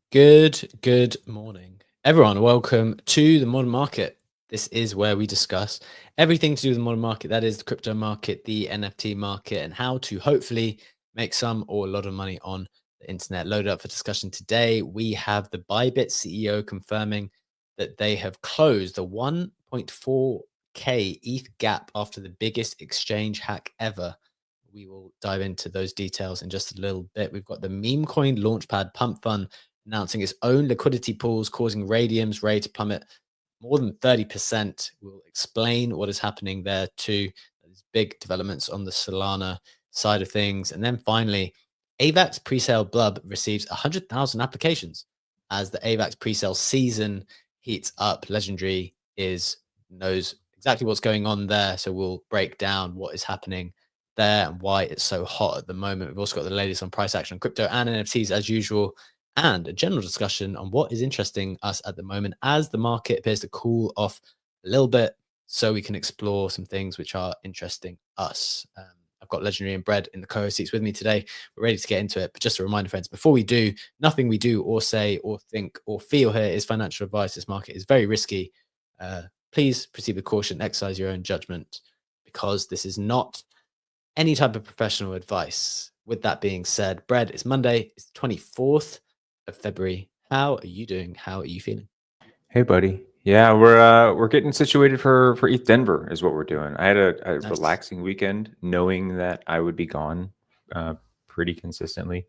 Good morning, everyone. Welcome to the modern market. This is where we discuss everything to do with the modern market. That is the crypto market, the NFT market, and how to hopefully make some or a lot of money on the internet. Loaded up for discussion today. We have the Bybit CEO confirming that they have closed the 1.4K ETH gap after the biggest exchange hack ever. We will dive into those details in just a little bit. We've got the meme coin launchpad pump fund announcing its own liquidity pools, causing Raydium's rate to plummet more than 30%. We'll explain what is happening there too. There's big developments on the Solana side of things. And then finally, AVAX presale blub receives 100,000 applications as the AVAX presale season heats up. Legendary knows exactly what's going on there. So we'll break down what is happening there and why it's so hot at the moment. We've also got the latest on price action, crypto and NFTs as usual, and a general discussion on what is interesting us at the moment as the market appears to cool off a little bit, so we can explore some things which are interesting us. I've got Legendary and Bread in the co-host seats with me today. We're ready to get into it, but just a reminder, friends, before we do, nothing we do or say or think or feel here is financial advice. This market is very risky. Please proceed with caution, exercise your own judgment, because this is not any type of professional advice. With that being said, Bread, it's Monday, it's the 24th of February. How are you doing? How are you feeling? Hey, buddy. Yeah, we're getting situated for ETH Denver is what we're doing. I had a Nice. relaxing weekend, knowing that I would be gone pretty consistently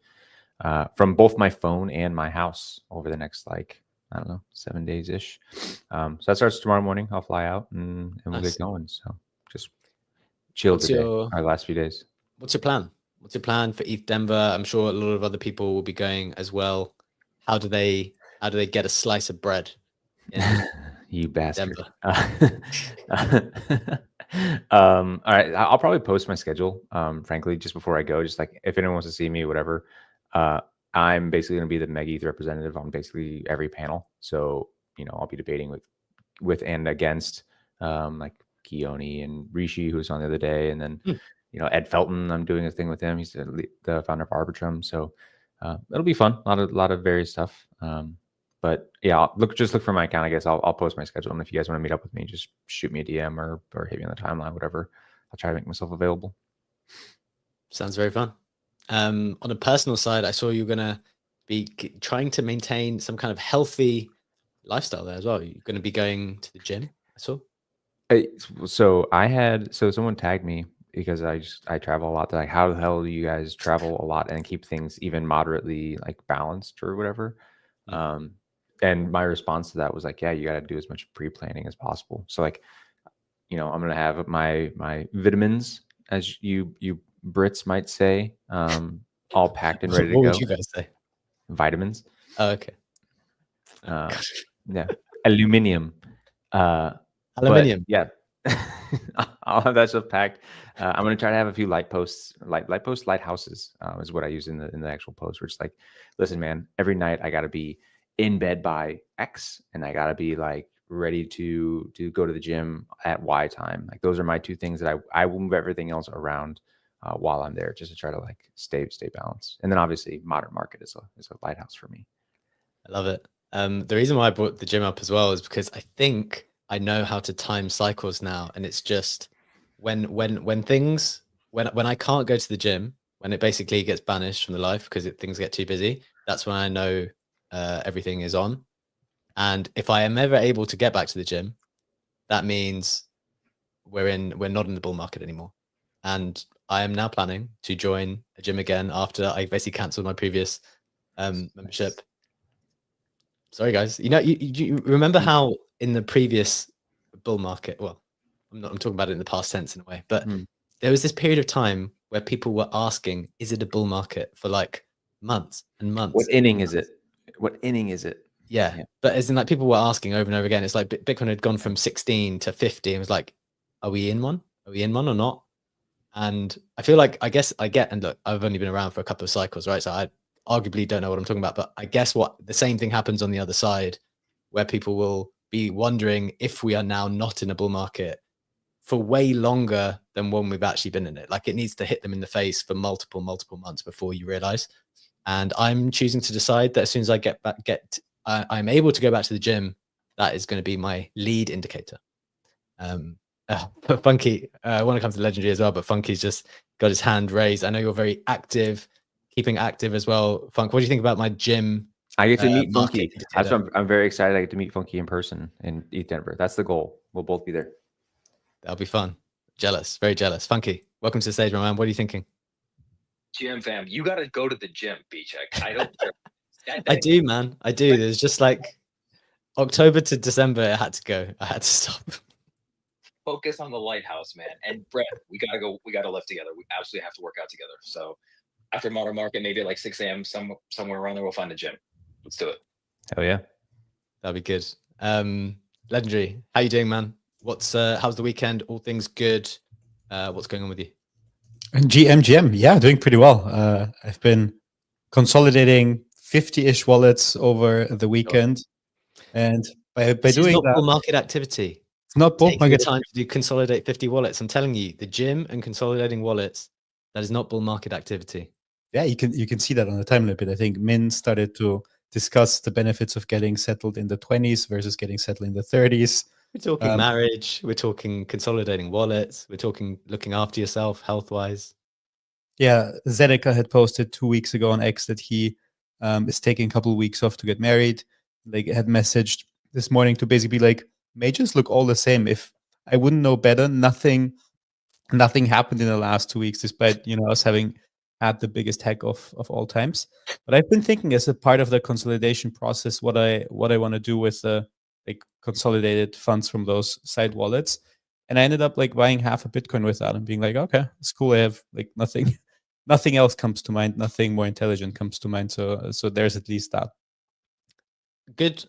from both my phone and my house over the next, like, I don't know, 7 days ish. So that starts tomorrow morning. I'll fly out and we'll Nice. get going. So just chill What's today. your Our last few days. what's your plan? What's your plan for ETH Denver? I'm sure a lot of other people will be going as well. How do they get a slice of bread in You bastard. Denver? All right. I'll probably post my schedule, frankly, just before I go. Just like if anyone wants to see me, whatever. I'm basically going to be the Meg ETH representative on basically every panel. So, I'll be debating with and against like Keone and Rishi, who was on the other day. And then, Hmm. Ed Felton, I'm doing a thing with him. He's the founder of Arbitrum. So it'll be fun. A lot of various stuff. But yeah, look for my account. I guess I'll post my schedule, and if you guys want to meet up with me, just shoot me a DM or hit me on the timeline, whatever. I'll try to make myself available. Sounds very fun. On a personal side, I saw you're gonna be trying to maintain some kind of healthy lifestyle there as well. You're gonna be going to the gym, I saw. So someone tagged me because I travel a lot. They're like, how the hell do you guys travel a lot and keep things even moderately like balanced or whatever? Mm. And my response to that was like, yeah, you got to do as much pre-planning as possible. So like, I'm gonna have my vitamins, as you Brits might say, all packed and ready to What would go. you guys say? Vitamins, Oh, okay. yeah, aluminium. But Aluminium. yeah, I'll have that stuff packed. I'm gonna try to have a few lighthouses is what I use in the actual post. Where it's like, listen, man, every night I gotta be in bed by X, and I gotta be like ready to go to the gym at Y time. Like those are my two things that I will move everything else around while I'm there, just to try to like stay balanced. And then obviously modern market is a lighthouse for me. I love it. The reason why I brought the gym up as well is because I think I know how to time cycles now, and it's just when I can't go to the gym, when it basically gets banished from the life because things get too busy. That's when I know everything is on. And if I am ever able to get back to the gym, that means we're not in the bull market anymore. And I am now planning to join a gym again after I basically cancelled my previous membership. Nice. Sorry, guys. You remember how in the previous bull market, well, I'm talking about it in the past tense in a way, but Mm. there was this period of time where people were asking, is it a bull market, for like months and months. What inning is it? What inning is it? Yeah. But as in like people were asking over and over again, it's like Bitcoin had gone from 16 to 50 and was like, are we in one? Are we in one or not? And I feel like, I guess I get, and look, I've only been around for a couple of cycles, right? So I arguably don't know what I'm talking about, but I guess what the same thing happens on the other side, where people will be wondering if we are now not in a bull market for way longer than when we've actually been in it. Like it needs to hit them in the face for multiple months before you realize. And I'm choosing to decide that as soon as I I'm able to go back to the gym, that is going to be my lead indicator. But Funky, I want to come to Legendary as well, but Funky's just got his hand raised. I know you're very active, keeping active as well. Funk, what do you think about my gym I get to meet market Funky. That's indicator? what I'm very excited. I get to meet Funky in person in East Denver. That's the goal. We'll both be there. That'll be fun. Jealous, very jealous. Funky, welcome to the stage, my man. What are you thinking? Gym fam, you got to go to the gym, B-Check. I don't. I do, man. I do. There's just like October to December, I had to go. I had to stop. Focus on the lighthouse, man. And Brett, we gotta go. We gotta lift together. We absolutely have to work out together. So after Modern Market, maybe at like 6 a.m. somewhere around there, we'll find a gym. Let's do it. Hell yeah. That'd be good. Legendary, how you doing, man? How's the weekend? All things good? What's going on with you? GM, yeah, doing pretty well. I've been consolidating 50-ish wallets over the weekend, and by doing not that, bull market activity. it's not bull Taking market the time to do consolidate 50 wallets. I'm telling you, the gym and consolidating wallets, that is not bull market activity. Yeah, you can see that on the time limit. I think Min started to discuss the benefits of getting settled in the 20s versus getting settled in the 30s. We're talking marriage. We're talking consolidating wallets. We're talking looking after yourself health-wise. Yeah, Zedeca had posted 2 weeks ago on X that he is taking a couple of weeks off to get married. Like, had messaged this morning to basically like, may just look all the same. If I wouldn't know better, nothing happened in the last 2 weeks, despite us having had the biggest hack of all times. But I've been thinking as a part of the consolidation process, what I want to do with the like consolidated funds from those side wallets. And I ended up like buying half a Bitcoin with that and being like, okay, it's cool. I have like nothing else comes to mind. Nothing more intelligent comes to mind. So there's at least that. Good.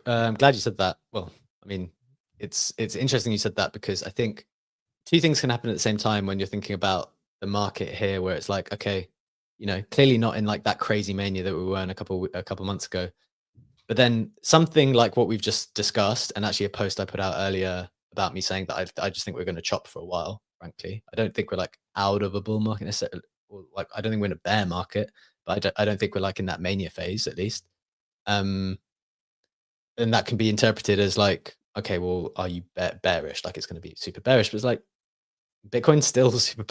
I'm glad you said that. Well, I mean, it's interesting you said that, because I think two things can happen at the same time when you're thinking about the market here, where it's like, okay, clearly not in like that crazy mania that we were in a couple months ago. But then something like what we've just discussed, and actually a post I put out earlier about me saying that I just think we're going to chop for a while, frankly. I don't think we're like out of a bull market necessarily. Or like, I don't think we're in a bear market, but I don't think we're like in that mania phase, at least. And that can be interpreted as like, okay, well, are you bearish? Like it's going to be super bearish, but it's like Bitcoin's still super,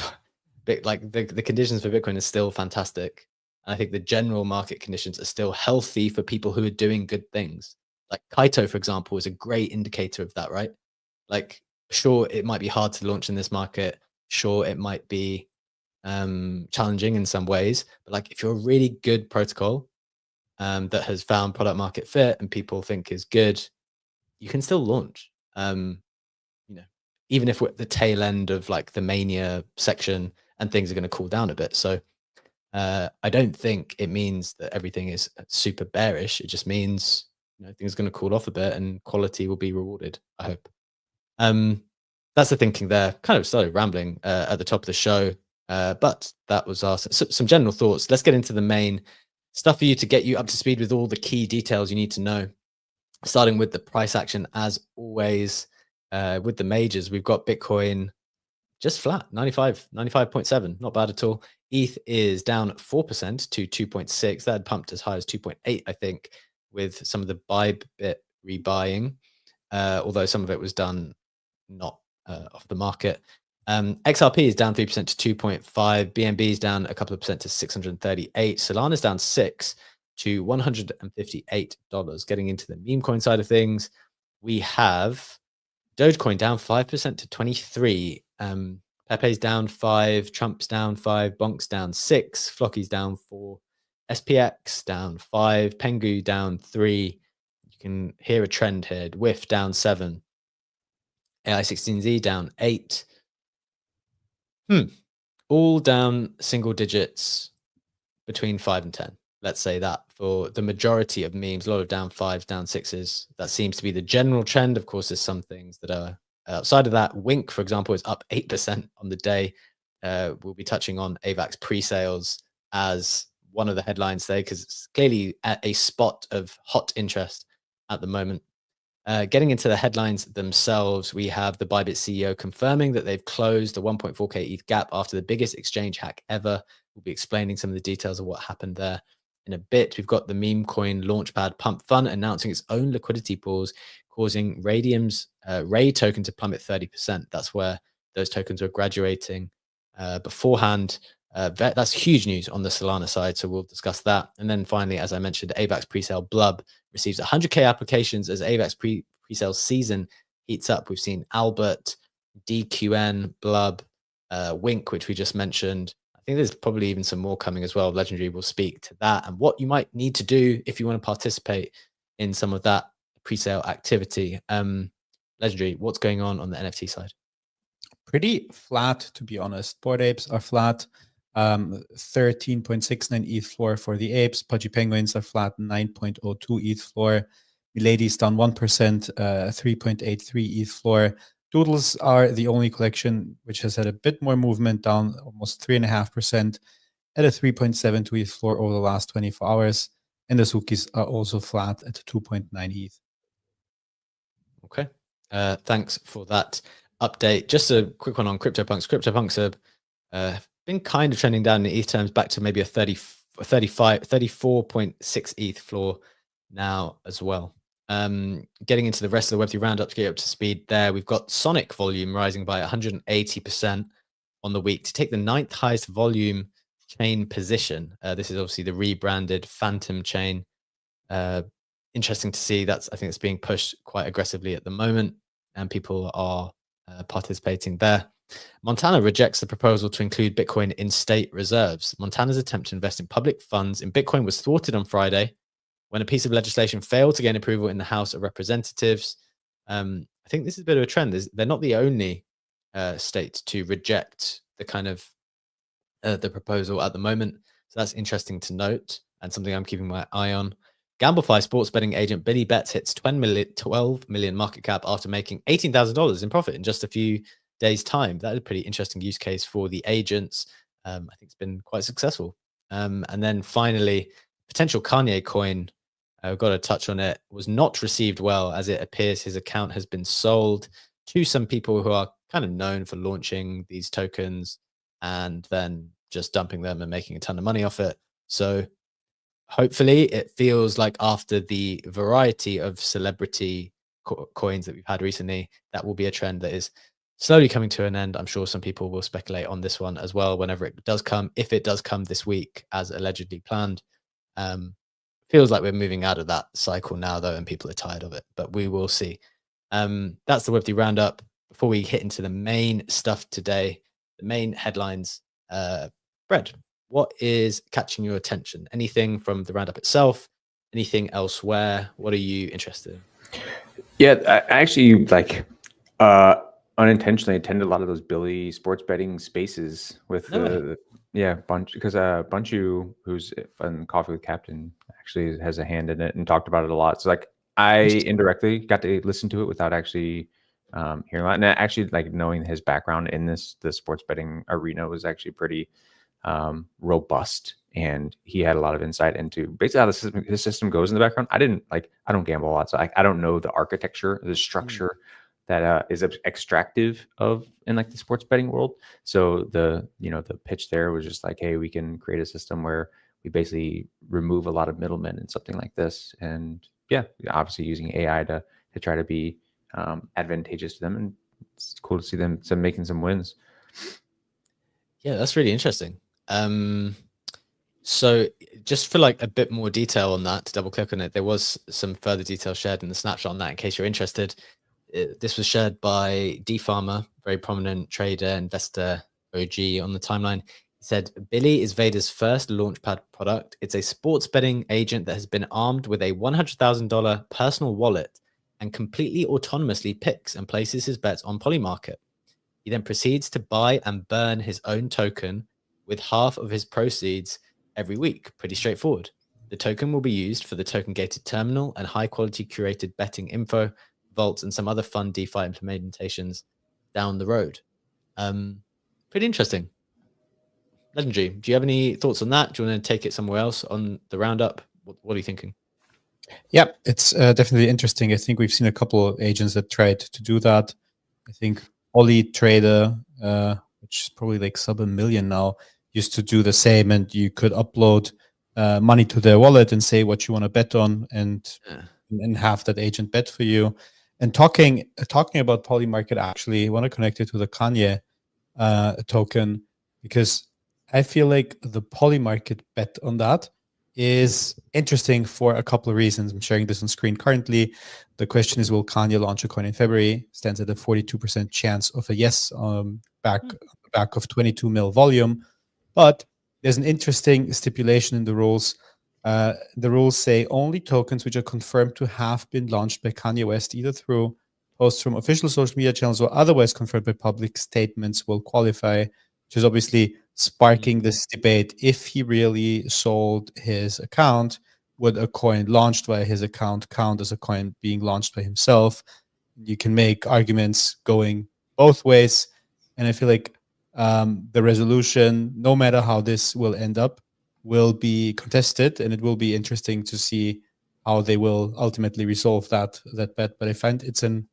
like the conditions for Bitcoin is still fantastic. And I think the general market conditions are still healthy for people who are doing good things. Like Kaito, for example, is a great indicator of that, right? Like, sure, it might be hard to launch in this market. Sure, it might be challenging in some ways, but like if you're a really good protocol that has found product market fit and people think is good, you can still launch. Even if we're at the tail end of like the mania section and things are going to cool down a bit. So I don't think it means that everything is super bearish. It just means things are going to cool off a bit and quality will be rewarded, I hope. That's the thinking there. Kind of started rambling at the top of the show, but that was some general thoughts. Let's get into the main stuff for you to get you up to speed with all the key details you need to know. Starting with the price action, as always, with the majors, we've got Bitcoin just flat, 95.7, not bad at all. ETH is down 4% to 2.6. That had pumped as high as 2.8, I think, with some of the Bybit rebuying, although some of it was done not off the market. XRP is down 3% to 2.5. BNB is down a couple of percent to 638. Solana is down 6 to $158. Getting into the meme coin side of things, we have Dogecoin down 5% to 23. Pepe's down 5, Trump's down 5, Bonk's down 6, Flocky's down 4, SPX down 5, Pengu down 3. You can hear a trend here. WIF down 7. AI16Z down 8. All down single digits between 5 and 10. Let's say that for the majority of memes, a lot of down 5s, down 6s. That seems to be the general trend. Of course, there's some things that are outside of that. Wink, for example, is up 8% on the day. We'll be touching on AVAX pre-sales as one of the headlines today, because it's clearly at a spot of hot interest at the moment. Getting into the headlines themselves, we have the Bybit CEO confirming that they've closed the 1.4K ETH gap after the biggest exchange hack ever. We'll be explaining some of the details of what happened there. in a bit. We've got the meme coin launchpad Pump Fun announcing its own liquidity pools, causing Raydium's Ray token to plummet 30%. That's where those tokens were graduating beforehand. That's huge news on the Solana side, so we'll discuss that. And then finally, as I mentioned, AVAX presale Blub receives 100K applications as AVAX presale season heats up. We've seen Albert, DQN, Blub, Wink, which we just mentioned. I think there's probably even some more coming as well. Legendary will speak to that and what you might need to do if you want to participate in some of that presale activity. Legendary, what's going on the NFT side? Pretty flat, to be honest. Bored Apes are flat. 13.69 ETH floor for the apes. Pudgy Penguins are flat, 9.02 ETH floor. Milady's down 1%, 3.83 ETH floor. Doodles are the only collection which has had a bit more movement, down almost 3.5% at a 3.72 ETH floor over the last 24 hours. And the Sukis are also flat at 2.9 ETH. Okay. Thanks for that update. Just a quick one on CryptoPunks. CryptoPunks have been kind of trending down in ETH terms back to maybe a 34.6 ETH floor now as well. Getting into the rest of the Web3 Roundup to get up to speed there, we've got Sonic volume rising by 180% on the week to take the 9th highest volume chain position. This is obviously the rebranded Phantom chain. Interesting to see. I think it's being pushed quite aggressively at the moment, and people are participating there. Montana rejects the proposal to include Bitcoin in state reserves. Montana's attempt to invest in public funds in Bitcoin was thwarted on Friday when a piece of legislation failed to gain approval in the House of Representatives. I think this is a bit of a trend. They're not the only state to reject the kind of the proposal at the moment. So that's interesting to note and something I'm keeping my eye on. Gamblefly sports betting agent Billy Betts hits 12 million market cap after making $18,000 in profit in just a few days' time. That is a pretty interesting use case for the agents. I think it's been quite successful. And then finally, potential Kanye coin, I've got to touch on it, was not received well, as it appears his account has been sold to some people who are kind of known for launching these tokens and then just dumping them and making a ton of money off it. So hopefully it feels like after the variety of celebrity coins that we've had recently, that will be a trend that is slowly coming to an end. I'm sure some people will speculate on this one as well whenever it does come, if it does come this week as allegedly planned. Feels like we're moving out of that cycle now, though, and people are tired of it, but we will see. That's the Web3 Roundup. Before we hit into the main stuff today, the main headlines, Brett, what is catching your attention? Anything from the Roundup itself? Anything elsewhere? What are you interested in? Yeah, I actually unintentionally attended a lot of those Billy sports betting spaces with because Bunchu, who's on Coffee with Captain, actually has a hand in it and talked about it a lot. So like I indirectly got to listen to it without actually hearing a lot. And actually like knowing his background in the sports betting arena was actually pretty robust, and he had a lot of insight into basically how the system goes in the background. I don't gamble a lot, so I don't know the architecture, the structure that is extractive of in like the sports betting world. So the pitch there was just like, hey, we can create a system where we basically remove a lot of middlemen and something like this, and obviously using AI to try to be advantageous to them, and it's cool to see them making some wins. Yeah, that's really interesting. So just for like a bit more detail on that, to double click on it, there was some further detail shared in the snapshot on that in case you're interested. This was shared by D-Farmer, very prominent trader, investor, OG on the timeline. He said, Billy is Vader's first launchpad product. It's a sports betting agent that has been armed with a $100,000 personal wallet and completely autonomously picks and places his bets on Polymarket. He then proceeds to buy and burn his own token with half of his proceeds every week. Pretty straightforward. The token will be used for the token gated terminal and high quality curated betting info, vaults, and some other fun DeFi implementations down the road. Pretty interesting. Legendary, do you have any thoughts on that? Do you want to take it somewhere else on the Roundup? What are you thinking? Yeah, it's definitely interesting. I think we've seen a couple of agents that tried to do that. I think Ollie Trader, which is probably like sub $1 million now, used to do the same, and you could upload money to their wallet and say what you want to bet on, and Yeah. have that agent bet for you. And talking about Polymarket, actually, I want to connect it to the Kanye token, because I feel like the Polymarket bet on that is interesting for a couple of reasons. I'm sharing this on screen currently. The question is, will Kanye launch a coin in February? Stands at a 42% chance of a yes, back of 22 mil volume. But there's an interesting stipulation in the rules. The rules say only tokens which are confirmed to have been launched by Kanye West, either through posts from official social media channels or otherwise confirmed by public statements, will qualify, which is obviously sparking this debate. If he really sold his account, would a coin launched via his account count as a coin being launched by himself? You can make arguments going both ways. And I feel like the resolution, no matter how this will end up, will be contested, and it will be interesting to see how they will ultimately resolve that bet. But I find it's an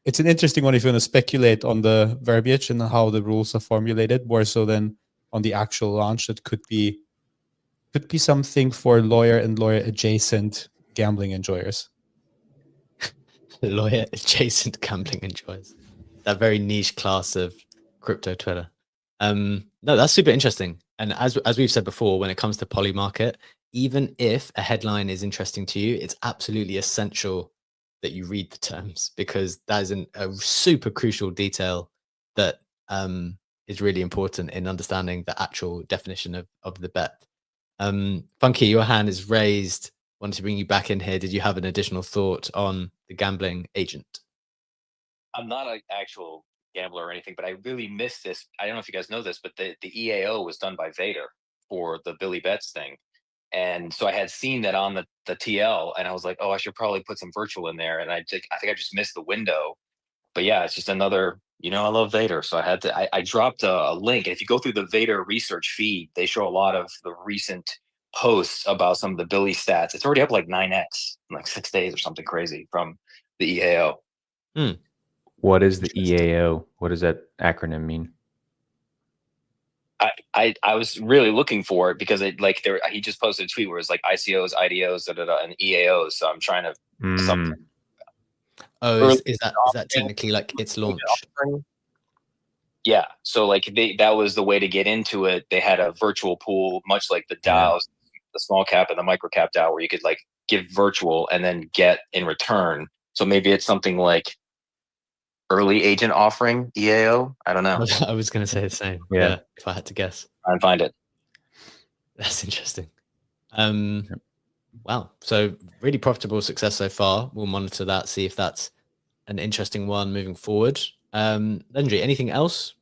interesting one if you want to speculate on the verbiage and how the rules are formulated, more so than on the actual launch. That could be something for lawyer and lawyer adjacent gambling enjoyers. Lawyer adjacent gambling enjoyers. That very niche class of crypto Twitter. No, that's super interesting. And as we've said before, when it comes to Polymarket, even if a headline is interesting to you, it's absolutely essential that you read the terms, because that is a super crucial detail that is really important in understanding the actual definition of the bet. Funky, your hand is raised. Wanted to bring you back in here. Did you have an additional thought on the gambling agent? I'm not an actual gambler or anything, but I really missed this. I don't know if you guys know this, but the EAO was done by Vader for the Billy Betts thing. And so I had seen that on the TL, and I was like, oh, I should probably put some virtual in there. And I think I just missed the window. But yeah, it's just another, I love Vader. So I dropped a link. And if you go through the Vader research feed, they show a lot of the recent posts about some of the Billy stats. It's already up like 9x in like 6 days or something crazy from the EAO. What is the EAO? What does that acronym mean? I was really looking for it because he just posted a tweet where it's like ICOs, IDOs, and EAOs. So I'm trying to Oh, is that technically like its launch? Yeah. So like that was the way to get into it. They had a virtual pool, much like the DAOs, the small cap and the micro cap DAO, where you could like give virtual and then get in return. So maybe it's something like early agent offering, EAO. I don't know. I was going to say the same. Yeah, if I had to guess. Try and find it. That's interesting. Wow. So really profitable success so far. We'll monitor that, see if that's an interesting one moving forward. Legendary, anything else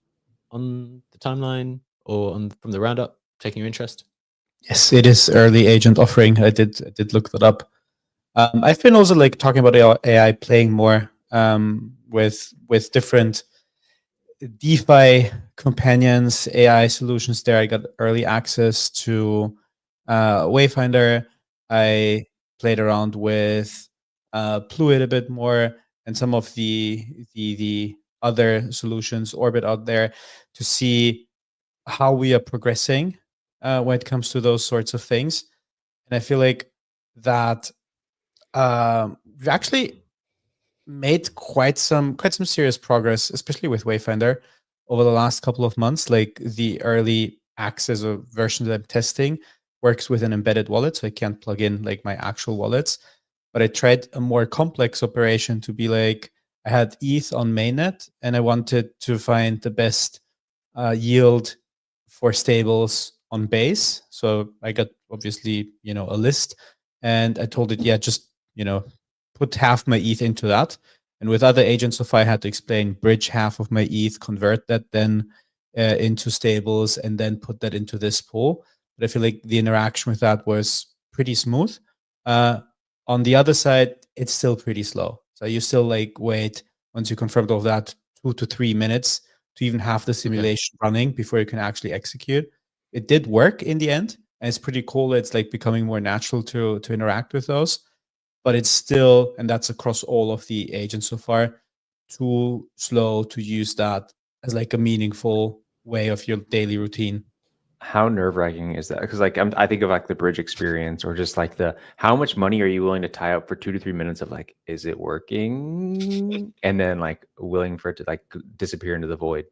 on the timeline or from the roundup taking your interest? Yes, it is early agent offering. I did look that up. I've been also like talking about AI playing more with different DeFi companions, AI solutions there. I got early access to Wayfinder. I played around with Pluit a bit more, and some of the other solutions Orbit out there, to see how we are progressing when it comes to those sorts of things. And I feel like that we've actually made quite some serious progress, especially with Wayfinder, over the last couple of months. Like the early access of version that I'm testing works with an embedded wallet, so I can't plug in like my actual wallets. But I tried a more complex operation to be like, I had ETH on mainnet, and I wanted to find the best yield for stables on base. So I got obviously a list, and I told it, yeah, just put half my ETH into that. And with other agents of I had to explain, bridge half of my ETH, convert that then into stables, and then put that into this pool. But I feel like the interaction with that was pretty smooth. On the other side, it's still pretty slow. So you still like wait, once you confirmed all of that, 2 to 3 minutes to even have the simulation running before you can actually execute. It did work in the end, and it's pretty cool. It's like becoming more natural to interact with those. But it's still, and that's across all of the agents so far, too slow to use that as like a meaningful way of your daily routine. How nerve-wracking is that? Because like I think of like the bridge experience, or just like the how much money are you willing to tie up for 2 to 3 minutes of like, is it working? And then like willing for it to like disappear into the void.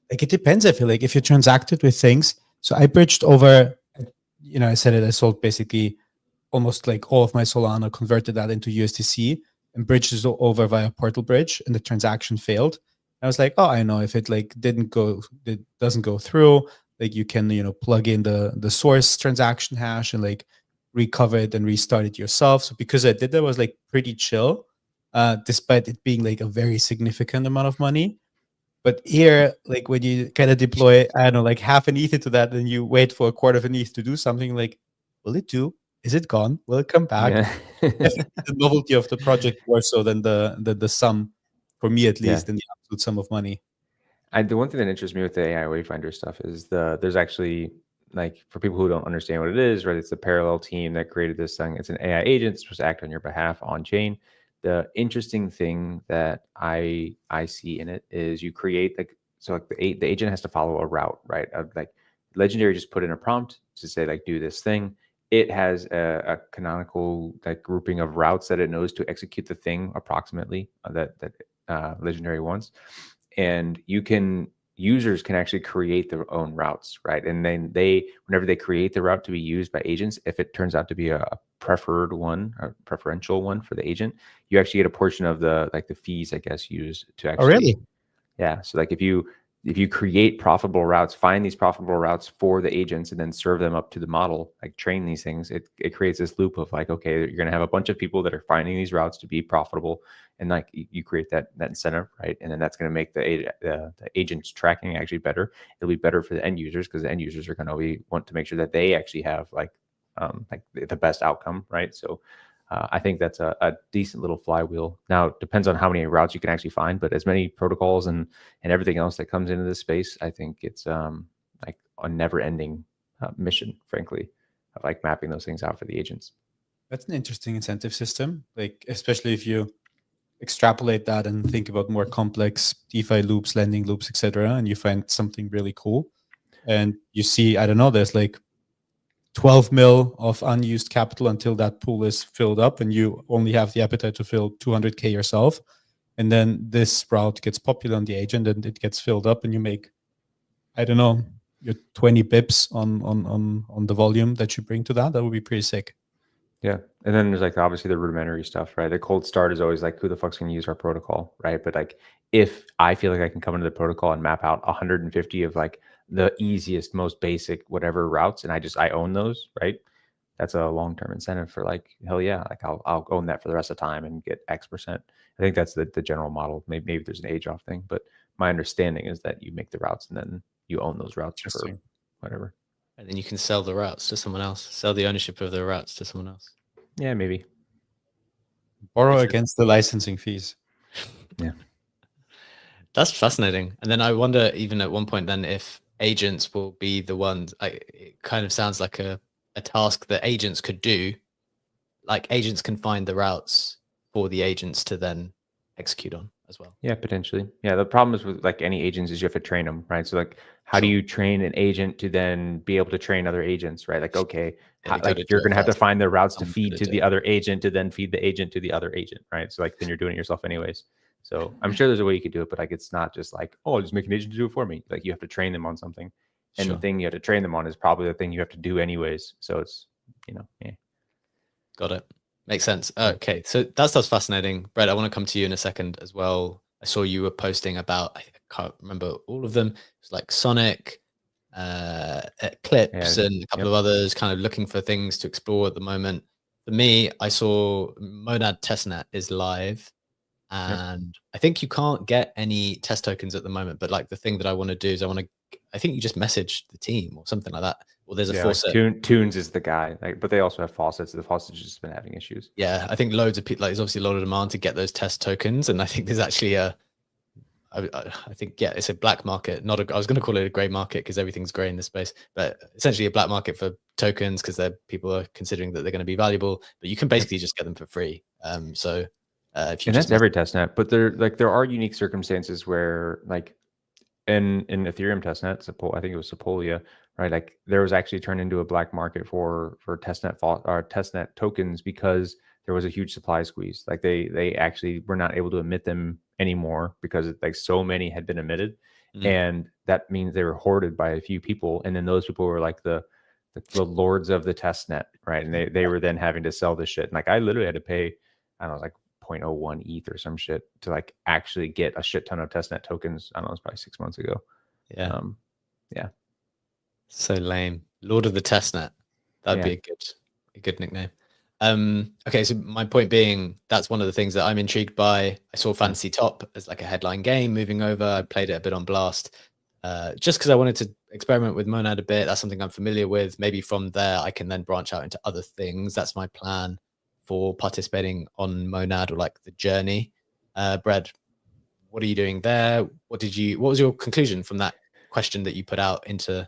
Like it depends. I feel like if you transacted with things. So I bridged over. I said it. I sold basically almost like all of my Solana, converted that into USDC, and bridged it over via Portal Bridge, and the transaction failed. I was like, oh, I know if it like it doesn't go through, like you can plug in the source transaction hash and like recover it and restart it yourself. So because I did that, was like pretty chill, despite it being like a very significant amount of money. But here, like when you kind of deploy, I don't know, like half an ETH into that, and you wait for a quarter of an ETH to do something, like, will it do? Is it gone? Will it come back? Yeah. The novelty of the project more so than the sum, for me at Yeah. least, than the absolute sum of money. The one thing that interests me with the AI Wayfinder stuff is there's actually, like, for people who don't understand what it is, right? It's a parallel team that created this thing. It's an AI agent that's supposed to act on your behalf on chain. The interesting thing that I see in it is you create like the agent has to follow a route, right? Like Legendary just put in a prompt to say like do this thing. It has a canonical like grouping of routes that it knows to execute the thing approximately that Legendary wants. And users can actually create their own routes, right? And then whenever they create the route to be used by agents, if it turns out to be a preferred one, or preferential one for the agent, you actually get a portion of the fees, I guess, used to actually. Oh, really? Yeah. So like if you create profitable routes, find these profitable routes for the agents and then serve them up to the model, like train these things, it creates this loop of like, okay, you're going to have a bunch of people that are finding these routes to be profitable. And like you create that incentive, right? And then that's going to make the agent's tracking actually better. It'll be better for the end users, because the end users are going to want to make sure that they actually have like the best outcome, right? So I think that's a decent little flywheel. Now, it depends on how many routes you can actually find, but as many protocols and everything else that comes into this space, I think it's like a never-ending mission, frankly, of like mapping those things out for the agents. That's an interesting incentive system, like especially if you extrapolate that and think about more complex DeFi loops, lending loops, etc., and you find something really cool, and you see, I don't know, there's like 12 mil of unused capital until that pool is filled up, and you only have the appetite to fill 200K yourself. And then this route gets popular on the agent and it gets filled up, and you make, I don't know, your 20 bips on the volume that you bring to that. That would be pretty sick. Yeah. And then there's like obviously the rudimentary stuff, right? The cold start is always like, who the fuck's going to use our protocol, right? But like, if I feel like I can come into the protocol and map out 150 of like the easiest, most basic, whatever routes, and I own those, right? That's a long-term incentive for like, hell yeah, like I'll own that for the rest of the time and get X%. I think that's the general model. Maybe there's an age off thing, but my understanding is that you make the routes and then you own those routes for whatever. And then you can sell the routes to someone else, sell the ownership of the routes to someone else. Yeah, maybe. Borrow against the licensing fees. Yeah. That's fascinating. And then I wonder, even at one point then, if agents will be the ones, it kind of sounds like a task that agents could do. Like agents can find the routes for the agents to then execute on as well. Yeah, potentially. Yeah, the problem is with like any agents is you have to train them, right? So like, how do you train an agent to then be able to train other agents, right? Like, okay, like you're going to have to find the routes to feed to the other agent to then feed the agent to the other agent, right? So like, then you're doing it yourself anyways. So I'm sure there's a way you could do it, but like, it's not just like, oh, I'll just make an agent to do it for me. Like you have to train them on something. And the thing you have to train them on is probably the thing you have to do anyways. So it's, yeah. Got it. Makes sense. Okay, so that stuff's fascinating. Brett, I want to come to you in a second as well. I saw you were posting about, I can't remember all of them. It's like Sonic, Eclipse, and a couple of others, kind of looking for things to explore at the moment. For me, I saw Monad Testnet is live, and I think you can't get any test tokens at the moment. But like the thing that I want to do is I think you just message the team or something like that. Well, there's a faucet. Like Tunes is the guy, but they also have faucets. The faucet's just been having issues. Yeah, I think loads of people, like there's obviously a lot of demand to get those test tokens, and I think there's actually I think it's a black market. I was going to call it a gray market because everything's gray in this space, but essentially a black market for tokens because people are considering that they're going to be valuable, but you can basically just get them for free. So if you and that's every testnet, but there are unique circumstances where like in Ethereum testnet, I think it was Sepolia, right? Like there was actually turned into a black market for testnet tokens because there was a huge supply squeeze. Like they actually were not able to emit them anymore because like so many had been emitted, and that means they were hoarded by a few people, and then those people were like the lords of the testnet, right? And they were then having to sell this shit. And like I literally had to pay, I don't know, like 0.01 ETH or some shit to like actually get a shit ton of testnet tokens. I don't know, it's probably 6 months ago. Yeah. Yeah. So lame. Lord of the Testnet. That'd be a good nickname. Okay, so my point being, that's one of the things that I'm intrigued by. I saw Fantasy Top as like a headline game moving over. I played it a bit on Blast, just because I wanted to experiment with Monad a bit. That's something I'm familiar with. Maybe from there I can then branch out into other things. That's my plan for participating on Monad, or like the journey. Brad, what are you doing there? What was your conclusion from that question that you put out into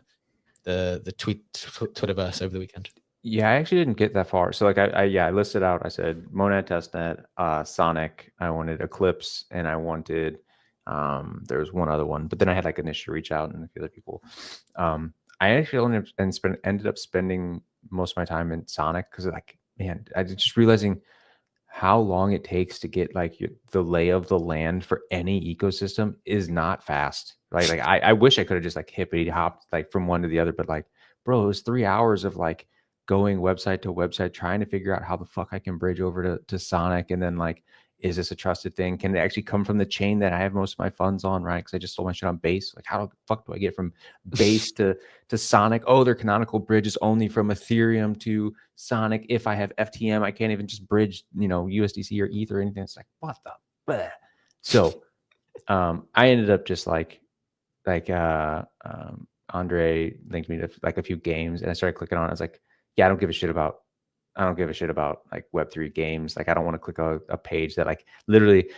the Twitterverse over the weekend? Yeah, I actually didn't get that far. So like I listed out, I said Monad testnet, Sonic, I wanted Eclipse, and I wanted there was one other one, but then I had like initial reach out and a few other people. I actually ended up spending most of my time in Sonic because like, man, I just realizing how long it takes to get like the lay of the land for any ecosystem is not fast. Right? Like I wish I could have just like hippity hopped like from one to the other, but like, bro, it was 3 hours of like going website to website, trying to figure out how the fuck I can bridge over to Sonic. And then like, is this a trusted thing? Can it actually come from the chain that I have most of my funds on? Right. Cause I just sold my shit on Base. Like how the fuck do I get from Base to Sonic? Oh, their canonical bridge is only from Ethereum to Sonic. If I have FTM, I can't even just bridge, USDC or ETH or anything. It's like, what the bleh. So I ended up just Andre linked me to like a few games, and I started clicking on it. I was like, yeah, I don't give a shit about like Web3 games. Like I don't want to click a page that like literally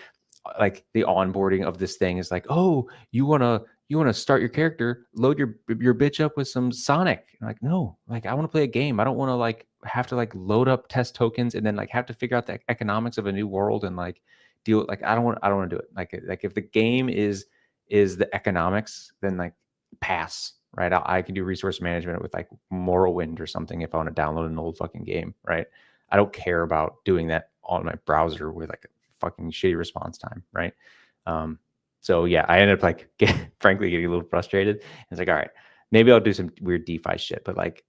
like the onboarding of this thing is like, oh, you want to start your character, load your bitch up with some Sonic. I'm like, no, like I want to play a game. I don't want to like have to like load up test tokens and then like have to figure out the economics of a new world and like deal with, like I don't want to do it. Like if the game is the economics, then like pass, right? I can do resource management with like Morrowind or something if I want to download an old fucking game, right? I don't care about doing that on my browser with like a fucking shitty response time, right? So yeah, I ended up like frankly getting a little frustrated. It's like, all right, maybe I'll do some weird DeFi shit, but like,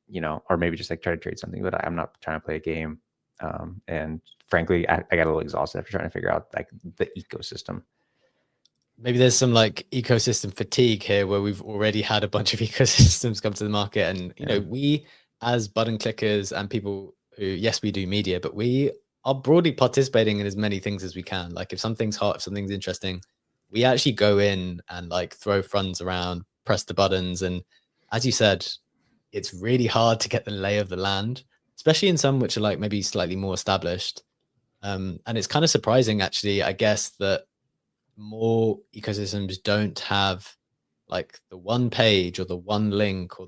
or maybe just like try to trade something, but I'm not trying to play a game. And frankly, I got a little exhausted after trying to figure out like the ecosystem. Maybe there's some like ecosystem fatigue here where we've already had a bunch of ecosystems come to the market. And, we as button clickers and people who, yes, we do media, but we are broadly participating in as many things as we can. Like if something's hot, if something's interesting, we actually go in and like throw funds around, press the buttons. And as you said, it's really hard to get the lay of the land, especially in some which are like maybe slightly more established. And it's kind of surprising actually, I guess, that more ecosystems don't have like the one page or the one link or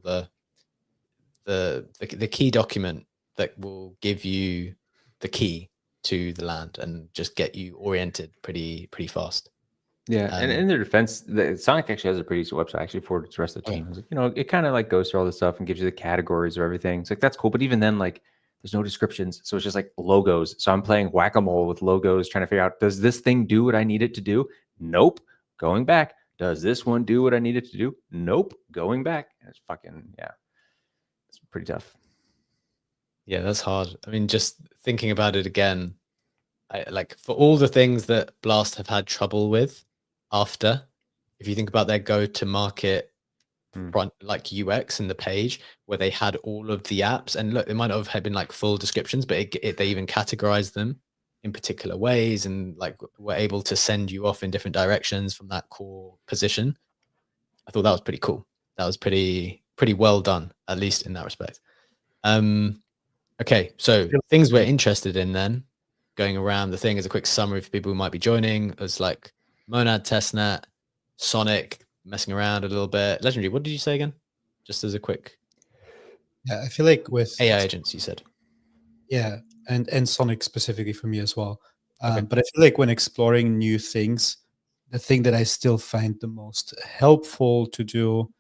the key document that will give you the key to the land and just get you oriented pretty fast. Yeah, and in their defense, Sonic actually has a pretty decent website actually for the rest of the team. It's like, it kind of like goes through all this stuff and gives you the categories of everything. It's like that's cool, but even then, like there's no descriptions, so it's just like logos. So I'm playing whack-a-mole with logos, trying to figure out, does this thing do what I need it to do? Nope. Going back. Does this one do what I need it to do? Nope. Going back. It's fucking, yeah. It's pretty tough. Yeah, that's hard. I mean, just thinking about it again, like for all the things that Blast have had trouble with after, if you think about their go-to-market front, like UX and the page where they had all of the apps, and look, it might not have been like full descriptions, but they even categorized them in particular ways and like were able to send you off in different directions from that core position. I thought that was pretty cool. That was pretty well done, at least in that respect. Okay, so things we're interested in then, going around the thing as a quick summary for people who might be joining, as like Monad testnet, Sonic, messing around a little bit. Legendary, what did you say again? Just as a quick. Yeah, I feel like with AI agents, you said. Yeah, and Sonic specifically for me as well. Okay. But I feel like when exploring new things, the thing that I still find the most helpful to do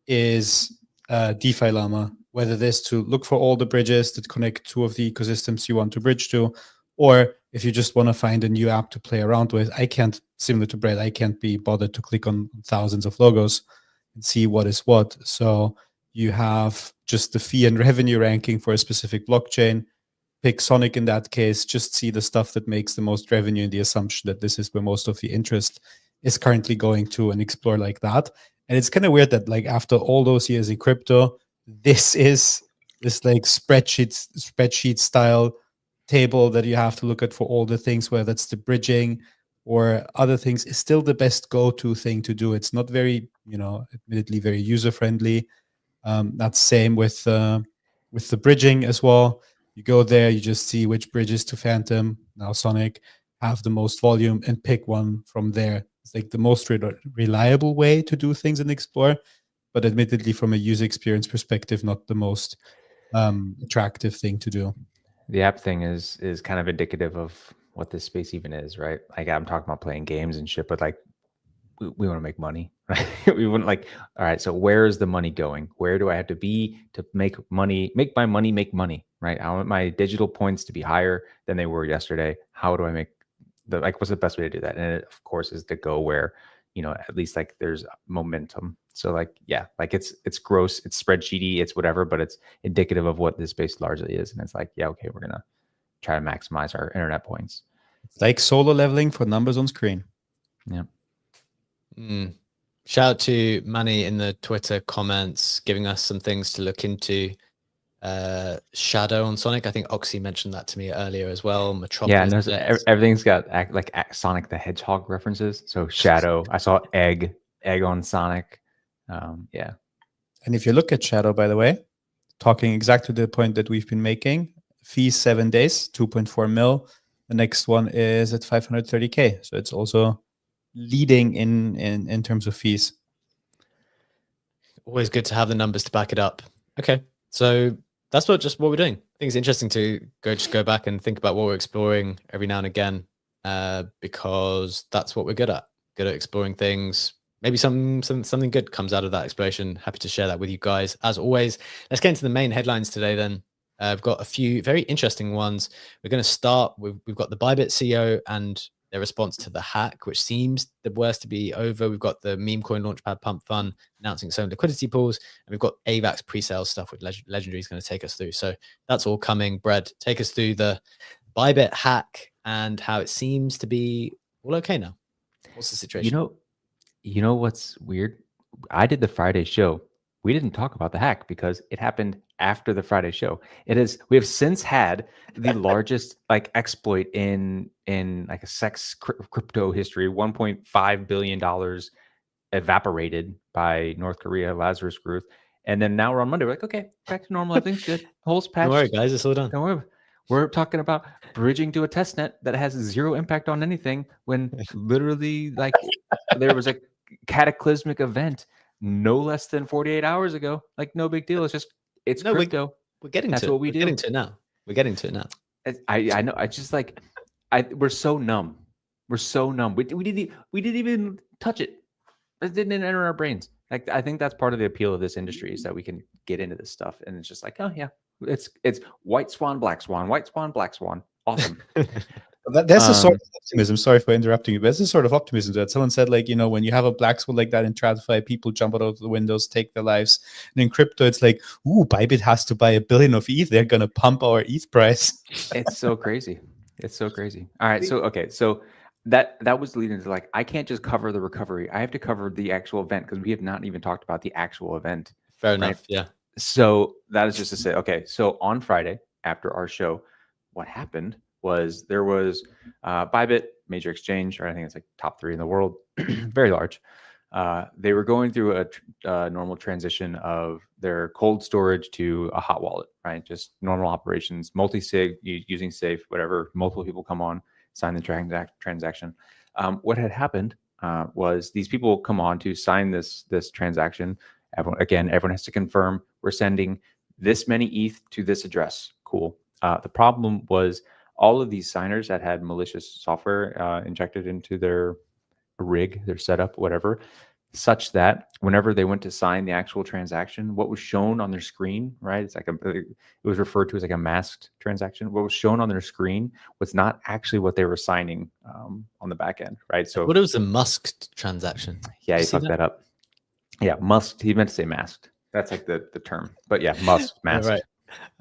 is DeFi Llama, whether it is to look for all the bridges that connect two of the ecosystems you want to bridge to, or if you just want to find a new app to play around with. I can't, similar to Brett, I can't be bothered to click on thousands of logos and see what is what. So you have just the fee and revenue ranking for a specific blockchain. Pick Sonic in that case, just see the stuff that makes the most revenue in the assumption that this is where most of the interest is currently going to, and explore like that. And it's kind of weird that like after all those years in crypto, this is this like spreadsheet style table that you have to look at for all the things, whether that's the bridging or other things, is still the best go-to thing to do. It's not very, admittedly very user-friendly. That's same with the bridging as well. You go there, you just see which bridges to Phantom, now Sonic, have the most volume, and pick one from there. It's like the most reliable way to do things and explore, but admittedly from a user experience perspective, not the most attractive thing to do. The app thing is kind of indicative of what this space even is, right? Like I'm talking about playing games and shit, but like we want to make money, right? We wouldn't like, all right, so where is the money going? Where do I have to be to make money, make my money, make money, right? I want my digital points to be higher than they were yesterday. How do I make what's the best way to do that? And it, of course, is to go where, at least like there's momentum. So like, yeah, like it's gross, it's spreadsheety, it's whatever, but it's indicative of what this space largely is. And it's like, yeah, okay, we're going to try to maximize our internet points. It's like solo leveling for numbers on screen. Yeah. Shout out to Manny in the Twitter comments, giving us some things to look into. Shadow on Sonic. I think Oxy mentioned that to me earlier as well. Metropolis. Yeah, everything's got like Sonic the Hedgehog references. So Shadow. I saw egg on Sonic. Yeah. And if you look at Shadow, by the way, talking exactly the point that we've been making, fees 7 days, 2.4 mil. The next one is at 530K. So it's also leading in terms of fees. Always good to have the numbers to back it up. Okay, so that's what we're doing. I think it's interesting to go back and think about what we're exploring every now and again, because that's what we're good at exploring things. Maybe something good comes out of that exploration. Happy to share that with you guys. As always, let's get into the main headlines today then. I've got a few very interesting ones. We're going to start with, we've got the Bybit CEO and their response to the hack, which seems the worst to be over. We've got the meme coin launchpad pump fund announcing its own liquidity pools, and we've got AVAX pre-sale stuff with Legendary is going to take us through. So that's all coming. Brad, take us through the Bybit hack and how it seems to be all okay now. What's the situation? You know what's weird? I did the Friday show. We didn't talk about the hack because it happened after the Friday show. We have since had the largest like exploit in like a sex crypto history. $1.5 billion evaporated by North Korea, Lazarus Group. And then now we're on Monday. We're like, okay, back to normal. Everything's good. Holes patched. Don't worry, guys. It's all done. Don't worry. We're talking about bridging to a test net that has zero impact on anything when literally like there was a cataclysmic event no less than 48 hours ago. Like no big deal. It's crypto. We're getting That's to it. what we do. We're getting to it now. We're getting to it now. I know. I just like we're so numb. We're so numb. We didn't even touch it. It didn't enter our brains. Like I think that's part of the appeal of this industry is that we can get into this stuff and it's just like, oh yeah, it's white swan, black swan, white swan, black swan. Awesome. That's a sort of optimism. Sorry for interrupting you, but that's a sort of optimism that someone said, like, when you have a black swan like that in TradFi, people jump out of the windows, take their lives. And in crypto, it's like, ooh, Bybit has to buy 1 billion of ETH. They're going to pump our ETH price. It's so crazy. It's so crazy. All right. So, okay. So that was leading to like, I can't just cover the recovery. I have to cover the actual event because we have not even talked about the actual event. Fair enough. Yeah. So that is just to say, okay. So on Friday after our show, what happened was there was Bybit, major exchange, or I think it's like top 3 in the world, very large. They were going through a normal transition of their cold storage to a hot wallet, right? Just normal operations, multi-sig, using safe, whatever, multiple people come on, sign the transaction. What had happened was these people come on to sign this transaction. Everyone has to confirm we're sending this many ETH to this address. Cool. The problem was all of these signers that had malicious software injected into their rig, their setup, whatever, such that whenever they went to sign the actual transaction, what was shown on their screen, right? It's like it was referred to as like a masked transaction. What was shown on their screen was not actually what they were signing on the back end, right? So what, it was a Musk transaction. yeah, Did he you see fucked that up. Yeah, musked. He meant to say masked. That's like the term. But yeah, musked, Oh, masked. right.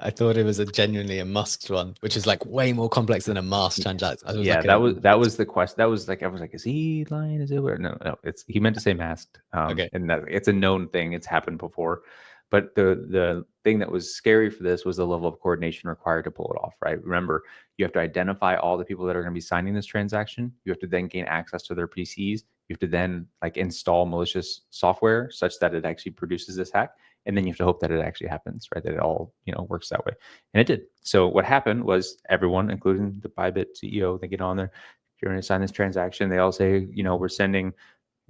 I thought it was genuinely a Musk one, which is like way more complex than a mask transaction. I was Yeah, like that was the question. That was like, I was like, is he lying? Is it? No, it's, he meant to say masked. Okay. And that it's a known thing. It's happened before. But the thing that was scary for this was the level of coordination required to pull it off, right? Remember, you have to identify all the people that are going to be signing this transaction. You have to then gain access to their PCs. You have to then like install malicious software such that it actually produces this hack. And then you have to hope that it actually happens, right? That it all, works that way. And it did. So what happened was everyone, including the Bybit CEO, they get on there. If you're going to sign this transaction, they all say, we're sending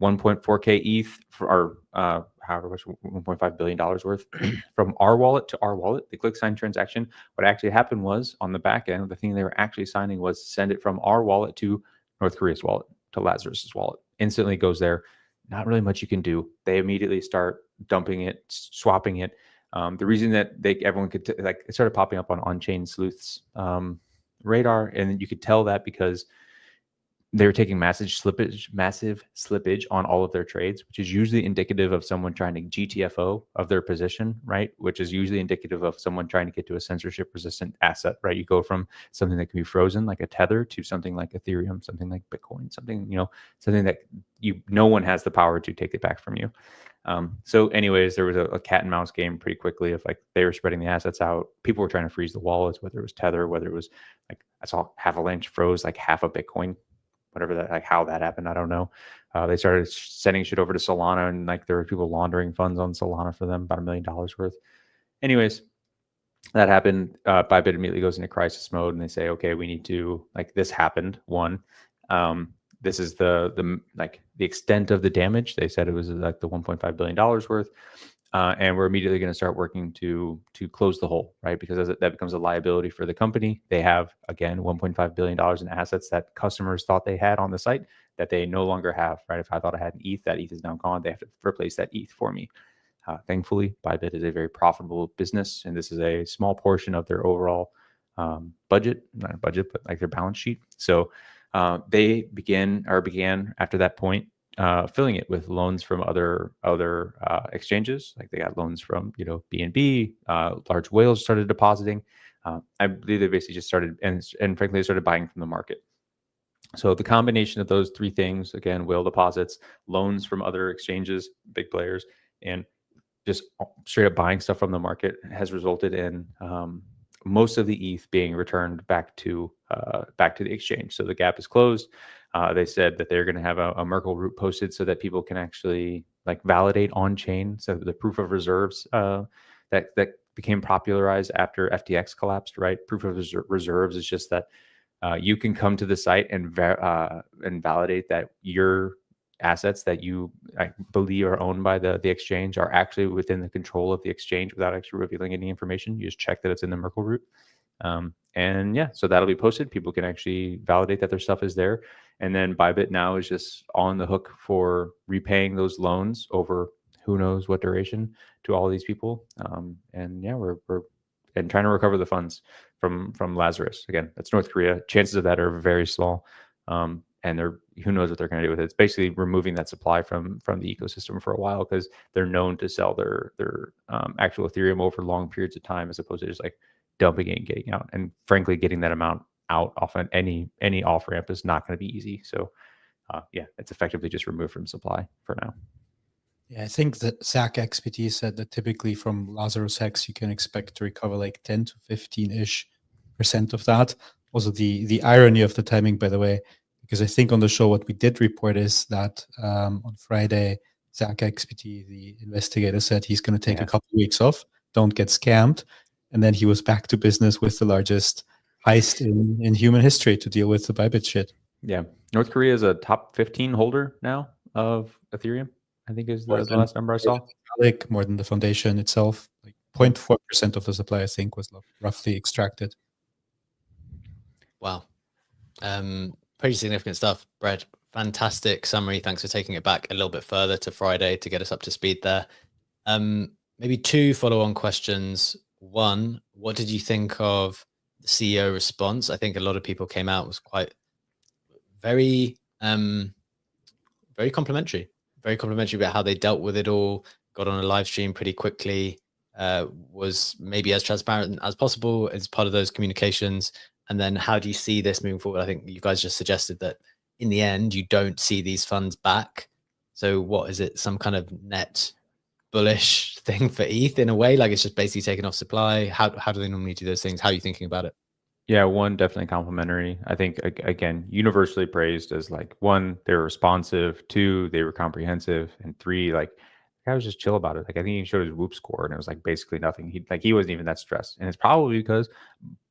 1.4K ETH for our, however much, $1.5 billion worth from our wallet to our wallet. They click sign transaction. What actually happened was on the back end, the thing they were actually signing was send it from our wallet to North Korea's wallet, to Lazarus's wallet. Instantly goes there. Not really much you can do. They immediately start dumping it, swapping it. The reason that everyone could it started popping up on on-chain sleuths radar, and you could tell that because they were taking massive slippage on all of their trades, which is usually indicative of someone trying to GTFO of their position, right? Which is usually indicative of someone trying to get to a censorship-resistant asset, right? You go from something that can be frozen, like a tether, to something like Ethereum, something like Bitcoin, something that no one has the power to take it back from you. So anyways, there was a cat and mouse game pretty quickly of like they were spreading the assets out. People were trying to freeze the wallets, whether it was Tether, whether it was like I saw Avalanche froze like half a Bitcoin. Whatever that, like how that happened, I don't know. They started sending shit over to Solana, and like there were people laundering funds on Solana for them, about $1 million worth. Anyways, that happened. Bybit immediately goes into crisis mode, and they say, okay, we need to, like, this happened. One, this is the extent of the damage. They said it was like the $1.5 billion worth. And we're immediately going to start working to close the hole, right? Because that becomes a liability for the company. They have, again, $1.5 billion in assets that customers thought they had on the site that they no longer have, right? If I thought I had an ETH, that ETH is now gone. They have to replace that ETH for me. Thankfully, Bybit is a very profitable business, and this is a small portion of their overall budget, not a budget, but like their balance sheet. So they began after that point, filling it with loans from other exchanges. Like they got loans from BNB, large whales started depositing. I believe they basically just started and frankly they started buying from the market. So the combination of those three things, again, whale deposits, loans from other exchanges, big players, and just straight up buying stuff from the market, has resulted in most of the ETH being returned back to the exchange. So the gap is closed. They said that they're going to have a Merkle root posted so that people can actually like validate on chain. So the proof of reserves that became popularized after FTX collapsed, right? Proof of reserves is just that you can come to the site and validate that your assets that you believe are owned by the exchange are actually within the control of the exchange without actually revealing any information. You just check that it's in the Merkle root. And yeah, so that'll be posted. People can actually validate that their stuff is there. And then Bybit now is just on the hook for repaying those loans over who knows what duration to all these people. And yeah, we're trying to recover the funds from Lazarus. Again, that's North Korea. Chances of that are very small. And who knows what they're going to do with it. It's basically removing that supply from the ecosystem for a while because they're known to sell their actual Ethereum over long periods of time as opposed to just like dumping it and getting out. And frankly, getting that amount out off on any off ramp is not going to be easy. So yeah, it's effectively just removed from supply for now. Yeah, I think that Zach XPT said that typically from Lazarus Hex, you can expect to recover like 10 to 15% of that. Also, the irony of the timing, by the way, because I think on the show, what we did report is that on Friday, Zach XPT, the investigator, said he's going to take a couple of weeks off, don't get scammed. And then he was back to business with the largest heist in human history to deal with the Bybit shit. Yeah. North Korea is a top 15 holder now of Ethereum, I think is the last number I saw. More than the foundation itself. Like 0.4% of the supply, I think, was roughly extracted. Wow. Pretty significant stuff, Brad. Fantastic summary. Thanks for taking it back a little bit further to Friday to get us up to speed there. Maybe two follow-on questions. One, what did you think of the CEO response? I think a lot of people came out, was quite very very complimentary about how they dealt with it all, got on a live stream pretty quickly, was maybe as transparent as possible as part of those communications. And then how do you see this moving forward? I think you guys just suggested that in the end, you don't see these funds back. So what is it? Some kind of net bullish thing for ETH in a way? Like it's just basically taking off supply? How do they normally do those things? How are you thinking about it? Yeah, one, definitely complimentary. I think again, universally praised as like, one, they were responsive, two, they were comprehensive, and three, like the guy was just chill about it. Like I think he showed his whoop score and it was like basically nothing. He wasn't even that stressed. And it's probably because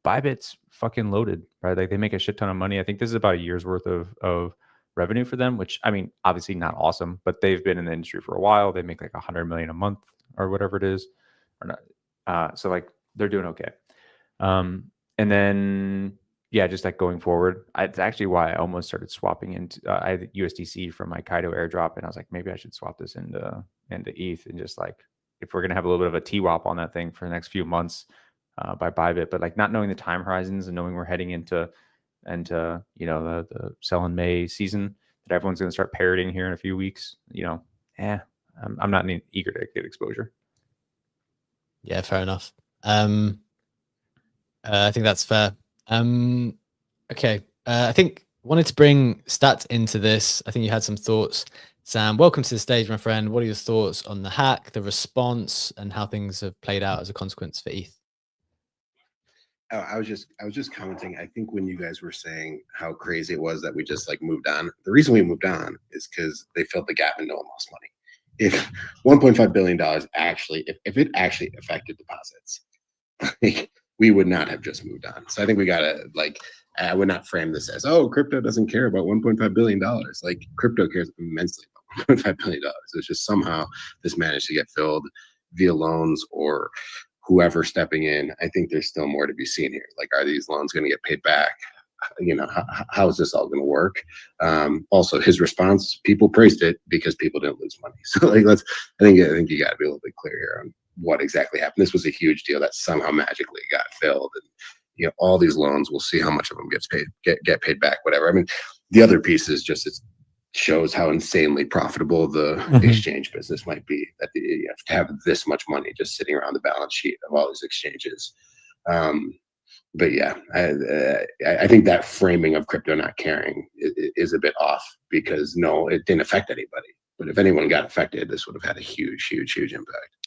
Bybit's fucking loaded, right? Like they make a shit ton of money. I think this is about a year's worth of revenue for them, which I mean, obviously not awesome, but they've been in the industry for a while. They make like 100 million a month or whatever it is, or not. So like they're doing okay. And then, yeah, just like going forward, it's actually why I almost started swapping into I had USDC from my Kaido airdrop, and I was like, maybe I should swap this into ETH, and just like if we're gonna have a little bit of a TWAP on that thing for the next few months by Bybit, but like not knowing the time horizons and knowing we're heading into you know the sell in May season that everyone's gonna start parroting here in a few weeks, you know, I'm not eager to get exposure. Yeah, fair enough. I think that's fair. Okay. I think wanted to bring Stat into this. I think you had some thoughts. Sam, welcome to the stage, my friend. What are your thoughts on the hack, the response, and how things have played out as a consequence for ETH? Oh, I was just commenting. I think when you guys were saying how crazy it was that we just like moved on, the reason we moved on is because they filled the gap and no one lost money. If $1.5 billion actually, if it actually affected deposits, like, we would not have just moved on. So I think we gotta like, I would not frame this as, oh, crypto doesn't care about $1.5 billion. Like crypto cares immensely about $1.5 billion. It's just somehow this managed to get filled via loans or whoever stepping in. I think there's still more to be seen here. Like, are these loans going to get paid back? You know, how is this all going to work? Also, his response, people praised it because people didn't lose money. So like, I think you got to be a little bit clear here on what exactly happened. This was a huge deal that somehow magically got filled, and you know, all these loans, we'll see how much of them gets paid, get paid back, whatever. I mean, the other piece is just it shows how insanely profitable the exchange business might be. That you have to have this much money just sitting around the balance sheet of all these exchanges. But yeah, I think that framing of crypto not caring is a bit off, because no, it didn't affect anybody. But if anyone got affected, this would have had a huge impact.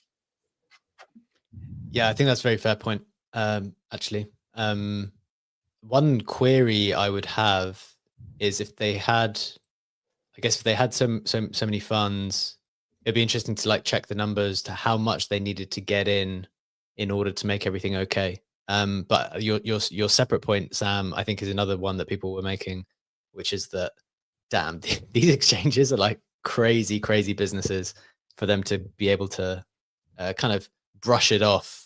Yeah, I think that's a very fair point. Actually, one query I would have is if they had, I guess if they had so many funds, it'd be interesting to like check the numbers to how much they needed to get in order to make everything okay. But your separate point, Sam, I think is another one that people were making, which is that, damn, these exchanges are like crazy businesses for them to be able to kind of brush it off.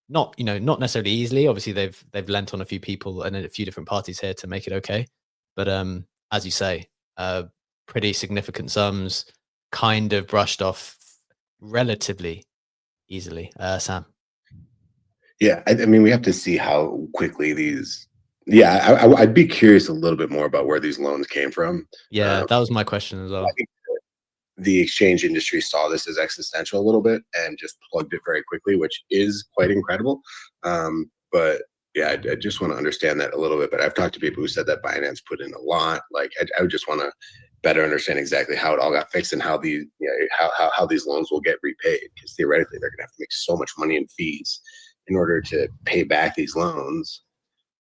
Not necessarily easily. Obviously, they've lent on a few people and a few different parties here to make it okay. But as you say, pretty significant sums kind of brushed off relatively easily. Sam. Yeah, I mean, we have to see how quickly these. Yeah, I'd be curious a little bit more about where these loans came from. Yeah, that was my question as well. I think the exchange industry saw this as existential a little bit and just plugged it very quickly, which is quite incredible. But yeah, I just want to understand that a little bit. But I've talked to people who said that Binance put in a lot. Like, I would just want to better understand exactly how it all got fixed and how these how these loans will get repaid, because theoretically they're going to have to make so much money in fees in order to pay back these loans.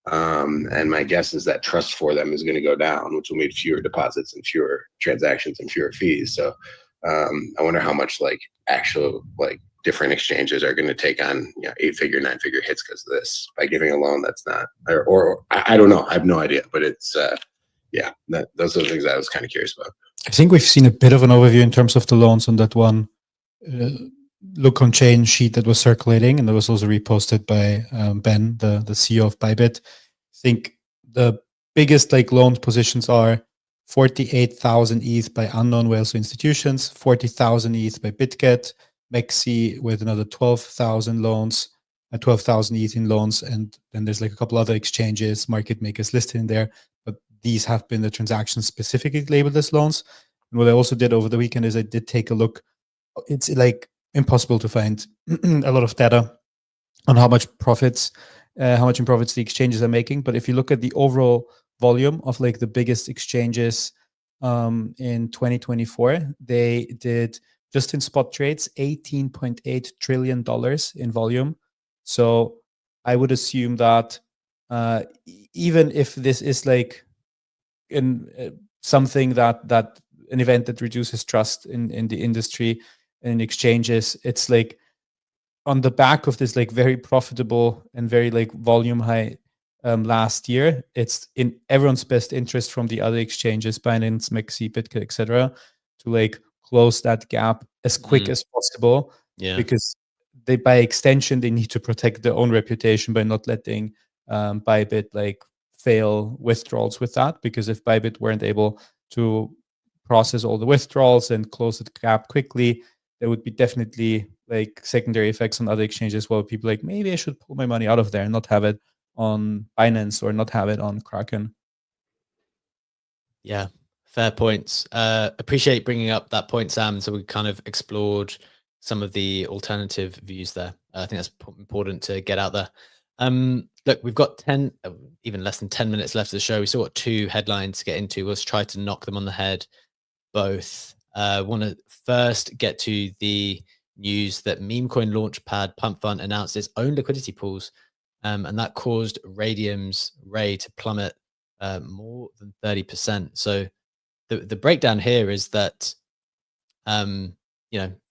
And my guess is that trust for them is going to go down, which will mean fewer deposits and fewer transactions and fewer fees. So I wonder how much like actual like different exchanges are going to take on 8-figure, 9-figure hits because of this by giving a loan that's not, or I don't know. I have no idea, but it's those are the things I was kind of curious about. I think we've seen a bit of an overview in terms of the loans on that one look on chain sheet that was circulating, and that was also reposted by Ben, the CEO of Bybit. I think the biggest like loan positions are 48,000 ETH by unknown whales or institutions, 40,000 ETH by BitGet, Mexi with another 12,000 loans, 12,000 ETH in loans, and then there's like a couple other exchanges, market makers listed in there, but these have been the transactions specifically labeled as loans. And what I also did over the weekend is I did take a look. It's like impossible to find a lot of data on how much in profits the exchanges are making. But if you look at the overall volume of like the biggest exchanges in 2024, they did just in spot trades $18.8 trillion in volume. So I would assume that even if this is like in something that an event that reduces trust in the industry and exchanges, it's like on the back of this like very profitable and very like volume high last year, it's in everyone's best interest from the other exchanges, Binance, Mexi, BitGet, etc., to like close that gap as quick as possible. Yeah. Because they, by extension, they need to protect their own reputation by not letting Bybit like fail withdrawals with that. Because if Bybit weren't able to process all the withdrawals and close the gap quickly, there would be definitely like secondary effects on other exchanges where people like, maybe I should pull my money out of there and not have it on Binance or not have it on Kraken. Yeah, fair points. Appreciate bringing up that point, Sam. So we kind of explored some of the alternative views there. I think that's important to get out there. Look, we've got 10, even less than 10 minutes left of the show. We still got 2 headlines to get into. Let's try to knock them on the head both. Want to first get to the news that meme coin launchpad Pump Fund announced its own liquidity pools, and that caused Raydium's Ray to plummet more than 30%. So the breakdown here is that,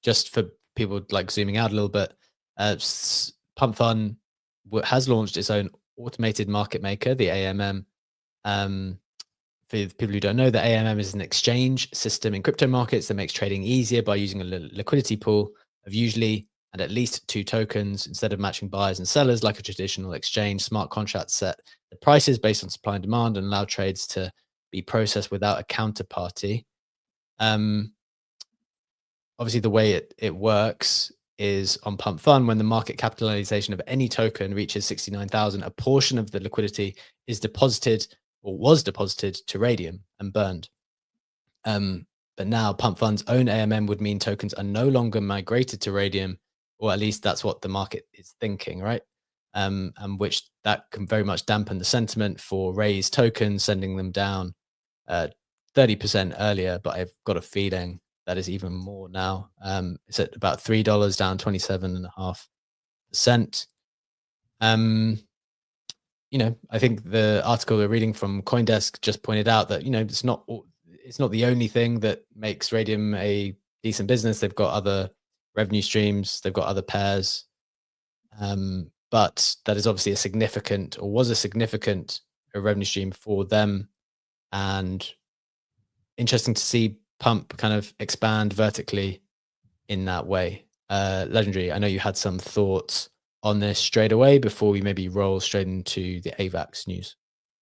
just for people like zooming out a little bit, Pump Fund has launched its own automated market maker, the AMM. For people who don't know, the AMM is an exchange system in crypto markets that makes trading easier by using a liquidity pool of usually and at least 2 tokens instead of matching buyers and sellers like a traditional exchange. Smart contracts set the prices based on supply and demand and allow trades to be processed without a counterparty. Obviously, the way it works is on Pump Fund, when the market capitalization of any token reaches 69,000, a portion of the liquidity is deposited or was deposited to Raydium and burned. But now Pump Fund's own AMM would mean tokens are no longer migrated to Raydium, or at least that's what the market is thinking, right? And which that can very much dampen the sentiment for Ray's tokens, sending them down 30% earlier. But I've got a feeling that is even more now. It's at about $3, down 27.5%. I think the article we're reading from CoinDesk just pointed out that, it's not the only thing that makes Raydium a decent business. They've got other revenue streams, they've got other pairs, but that is obviously was a significant revenue stream for them. And interesting to see Pump kind of expand vertically in that way. Legendary, I know you had some thoughts on this straight away before we maybe roll straight into the AVAX news.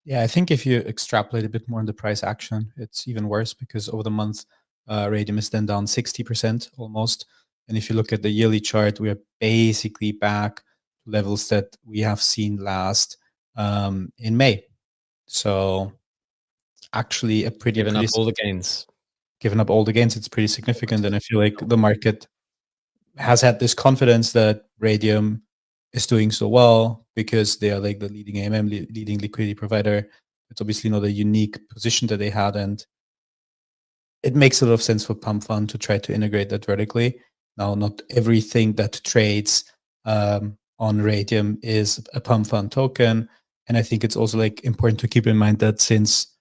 Yeah, I think if you extrapolate a bit more on the price action, it's even worse, because over the month, Raydium is then down 60% almost. And if you look at the yearly chart, we are basically back to levels that we have seen last in May. So actually a Given up all the gains. Given up all the gains, it's pretty significant. And I feel like the market has had this confidence that Raydium is doing so well because they are like the leading AMM, leading liquidity provider. It's obviously not a unique position that they had, and it makes a lot of sense for Pump Fund to try to integrate that vertically. Now, not everything that trades on Raydium is a Pump Fund token, and I think it's also like important to keep in mind that since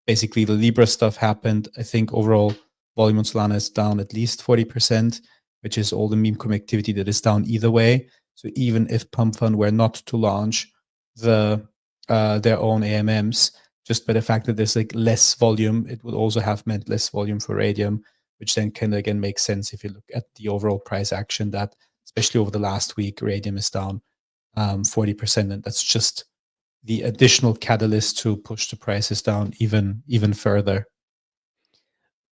basically the Libra stuff happened, I think overall volume on Solana is down at least 40%, which is all the meme coin activity that is down either way. So even if Pump Fund were not to launch their own AMMs, just by the fact that there's like less volume, it would also have meant less volume for Raydium, which then kind of again makes sense if you look at the overall price action, that especially over the last week, Raydium is down 40%, and that's just the additional catalyst to push the prices down even further.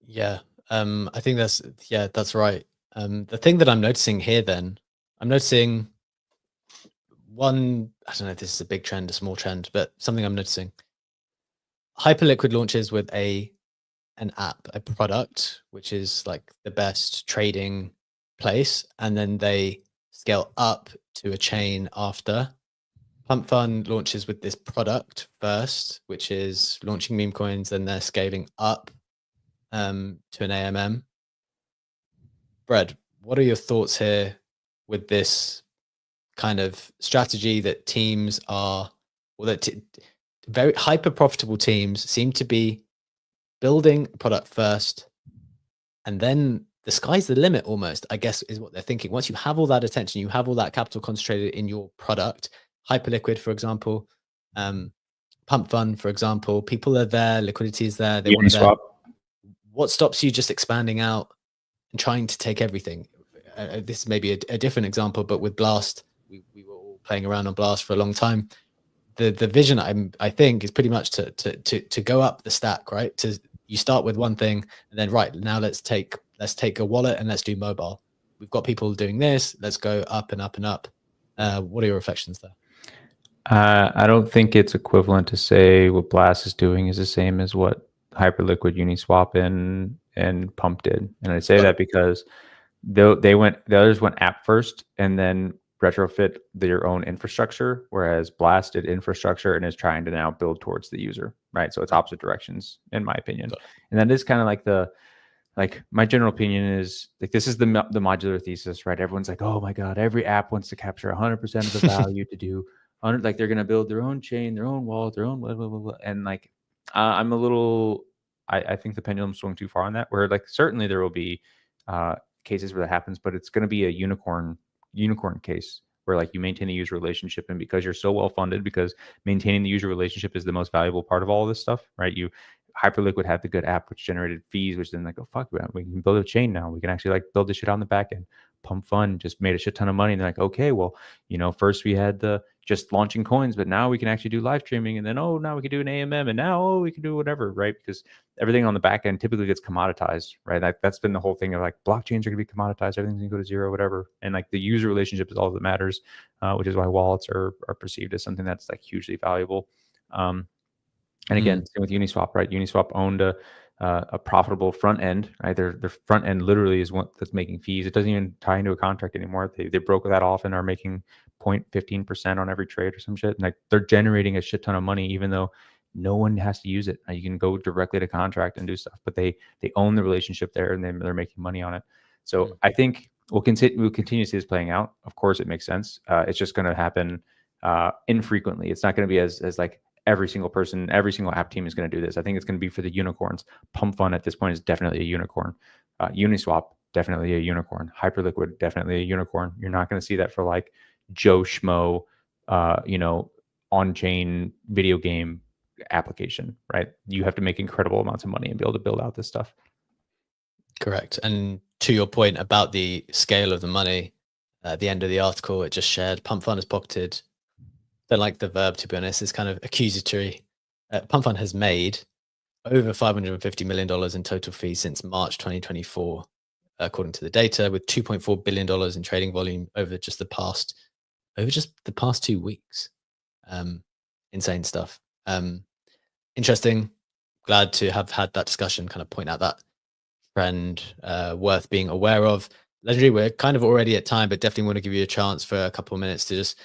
Yeah, I think that's right. The thing that I'm noticing here, then, I'm noticing one. I don't know if this is a big trend, a small trend, but something I'm noticing. Hyperliquid launches with an app, a product, which is like the best trading place, and then they scale up to a chain after. Pump Fund launches with this product first, which is launching meme coins, then they're scaling up to an AMM. Brad, what are your thoughts here with this kind of strategy that teams are, or that very hyper profitable teams seem to be building a product first, and then the sky's the limit almost, I guess, is what they're thinking. Once you have all that attention, you have all that capital concentrated in your product, Hyperliquid, for example, Pump Fund, for example, people are there, liquidity is there, they want to. What stops you just expanding out and trying to take everything? This may be a different example, but with Blast, we were all playing around on Blast for a long time. The vision I think is pretty much to go up the stack, right? You start with one thing, and then right now let's take a wallet and let's do mobile. We've got people doing this. Let's go up and up and up. What are your reflections there? I don't think it's equivalent to say what Blast is doing is the same as what Hyperliquid, Uniswap, and Pump did. And I say that because the others went app first and then retrofit their own infrastructure, whereas Blast did infrastructure and is trying to now build towards the user, right? So it's opposite directions, in my opinion. And that is kind of like my general opinion is like, this is the modular thesis, right? Everyone's like, oh my God, every app wants to capture 100% of the value to do, like they're going to build their own chain, their own wallet, their own blah, blah, blah, blah. And like, I'm a little, I think the pendulum swung too far on that, where like, certainly there will be cases where that happens, but it's going to be a unicorn case where like you maintain a user relationship, and because you're so well funded, because maintaining the user relationship is the most valuable part of all of this stuff, right? Hyperliquid had the good app which generated fees, which then like, oh fuck, we can build a chain now. We can actually like build this shit on the back end. Pump Fund just made a shit ton of money, and they're like, okay, well, first we had the just launching coins, but now we can actually do live streaming, and then now we can do an AMM, and now we can do whatever, right? Because everything on the back end typically gets commoditized, right? That's been the whole thing of like, blockchains are gonna be commoditized, everything's gonna go to zero, whatever, and like the user relationship is all that matters, which is why wallets are perceived as something that's like hugely valuable. And again, same with Uniswap, right? Uniswap owned a profitable front end, right? Their front end literally is what that's making fees. It doesn't even tie into a contract anymore. They broke that off and are making 0.15% on every trade or some shit. And like, they're generating a shit ton of money, even though no one has to use it. You can go directly to contract and do stuff, but they own the relationship there, and they're making money on it. So I think we'll continue to see this playing out. Of course, it makes sense. It's just going to happen infrequently. It's not going to be as like every single person, every single app team is going to do this. I think it's going to be for the unicorns. Pump Fund at this point is definitely a unicorn. Uniswap, definitely a unicorn. Hyperliquid, definitely a unicorn. You're not going to see that for like Joe Schmo, on-chain video game application, right? You have to make incredible amounts of money and be able to build out this stuff. Correct. And to your point about the scale of the money, at the end of the article, it just shared Pump Fund has pocketed. Don't like the verb, to be honest. It's kind of accusatory. Pump Fund has made over $550 million in total fees since March 2024, according to the data, with $2.4 billion in trading volume over just the past 2 weeks. Insane stuff. Interesting. Glad to have had that discussion, kind of point out that trend, worth being aware of. Legendary, we're kind of already at time, but definitely want to give you a chance for a couple of minutes to just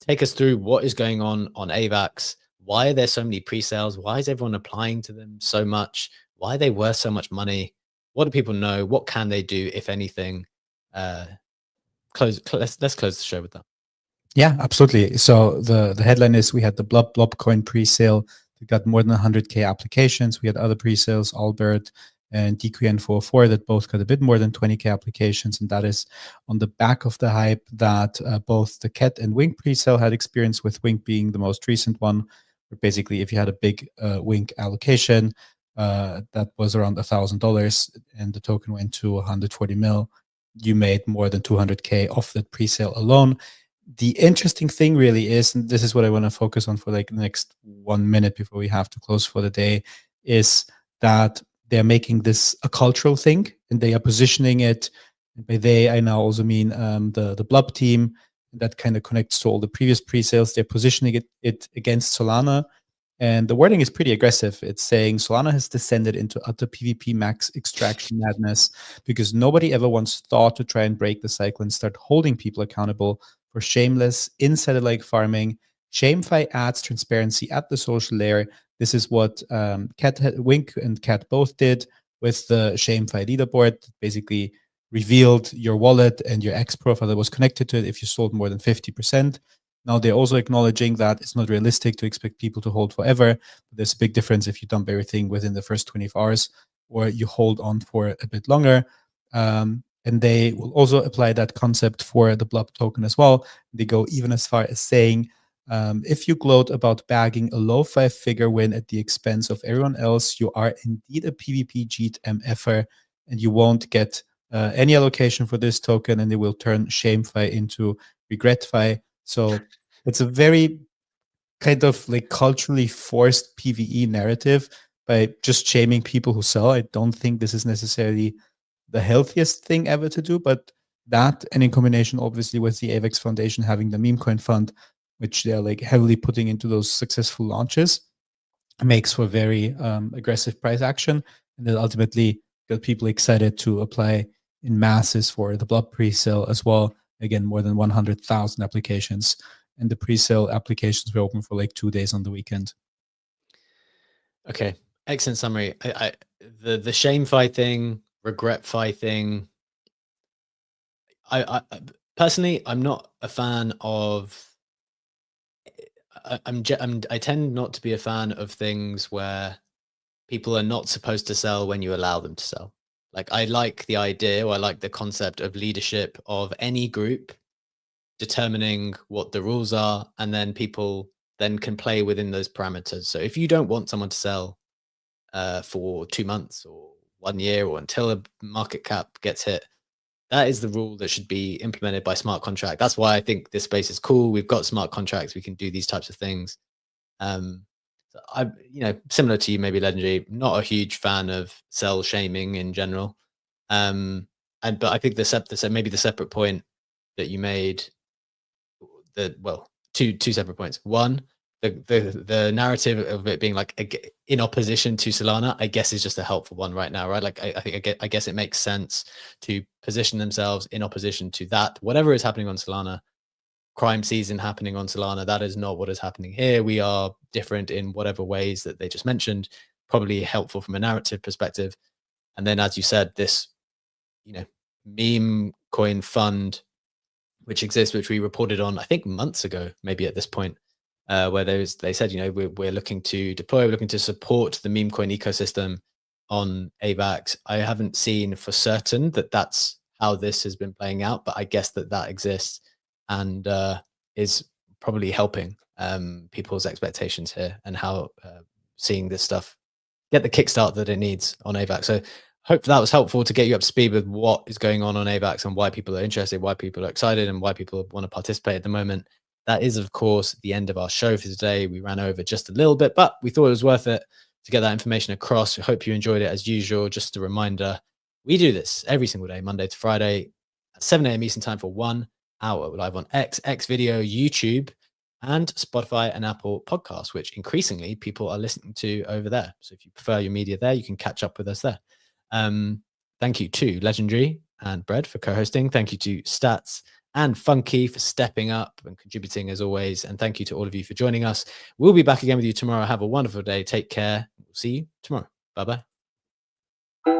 take us through what is going on AVAX. Why are there so many pre-sales? Why is everyone applying to them so much? Why are they worth so much money? What do people know? What can they do, if anything? Let's close the show with that. Yeah, absolutely. So the headline is, we had the Blob coin pre-sale. We got more than 100K applications. We had other pre-sales, Albert and DQN404, that both got a bit more than 20K applications. And that is on the back of the hype that both the Cat and Wink pre-sale had experience, with Wink being the most recent one, where basically if you had a big Wink allocation that was around $1,000 and the token went to 140 mil, you made more than 200K off that pre-sale alone. the interesting thing really is, and this is what I want to focus on for like the next 1 minute before we have to close for the day, is that they're making this a cultural thing and they are positioning it. And by they, I now also mean the Blub team that kind of connects to all the previous pre-sales. They're positioning it against Solana. And the wording is pretty aggressive. It's saying Solana has descended into utter PvP max extraction madness because nobody ever once thought to try and break the cycle and start holding people accountable for shameless insider-like farming. Shamefi adds transparency at the social layer. This is what Wink and Cat both did with the Shamefi leaderboard. Basically revealed your wallet and your X profile that was connected to it if you sold more than 50%. Now they're also acknowledging that it's not realistic to expect people to hold forever. There's a big difference if you dump everything within the first 24 hours or you hold on for a bit longer. And they will also apply that concept for the Blub token as well. They go even as far as saying, if you gloat about bagging a low 5-figure win at the expense of everyone else, you are indeed a PvP cheat MFer, and you won't get any allocation for this token, and they will turn Shamefi into Regretfi. So it's a very kind of like culturally forced PvE narrative by just shaming people who sell. I don't think this is necessarily the healthiest thing ever to do, but that, and in combination obviously with the AVAX Foundation having the meme coin fund, which they're like heavily putting into those successful launches, makes for very aggressive price action, and then ultimately got people excited to apply in masses for the Blub pre-sale as well. Again, more than 100,000 applications, and the pre-sale applications were open for like 2 days on the weekend. Okay, excellent summary. The Shamefi thing, Regretfi thing. I personally, I'm not a fan of. I tend not to be a fan of things where people are not supposed to sell when you allow them to sell. Like, I like the idea, or I like the concept of leadership of any group determining what the rules are, and then people then can play within those parameters. So if you don't want someone to sell for 2 months or 1 year or until a market cap gets hit, that is the rule that should be implemented by smart contract. That's why I think this space is cool. We've got smart contracts. We can do these types of things. So I, similar to you, maybe Legendary, not a huge fan of sell shaming in general. But I think maybe the separate point that you made, two separate points. One, the narrative of it being like in opposition to Solana, I guess, is just a helpful one right now, right? Like I guess it makes sense to position themselves in opposition to that. Whatever is happening on Solana, crime season happening on Solana, that is not what is happening here. We are different in whatever ways that they just mentioned, probably helpful from a narrative perspective. And then, as you said, this, meme coin fund, which exists, which we reported on, I think months ago, maybe at this point, where they said, we're looking to deploy, we're looking to support the meme coin ecosystem on AVAX. I haven't seen for certain that that's how this has been playing out, but I guess that exists and is probably helping people's expectations here and how seeing this stuff get the kickstart that it needs on AVAX. So hope that was helpful to get you up to speed with what is going on AVAX and why people are interested, why people are excited, and why people want to participate at the moment. That is, of course, the end of our show for today. We ran over just a little bit, but we thought it was worth it to get that information across. We hope you enjoyed it as usual. Just a reminder, we do this every single day, Monday to Friday at 7 a.m. Eastern time for 1 hour. We're live on X Video, YouTube, and Spotify and Apple Podcasts, which increasingly people are listening to over there. So if you prefer your media there, you can catch up with us there. Thank you to Legendary and Bread for co-hosting. Thank you to Stats and Funky for stepping up and contributing as always. And thank you to all of you for joining us. We'll be back again with you tomorrow. Have a wonderful day. Take care. We'll see you tomorrow. Bye-bye.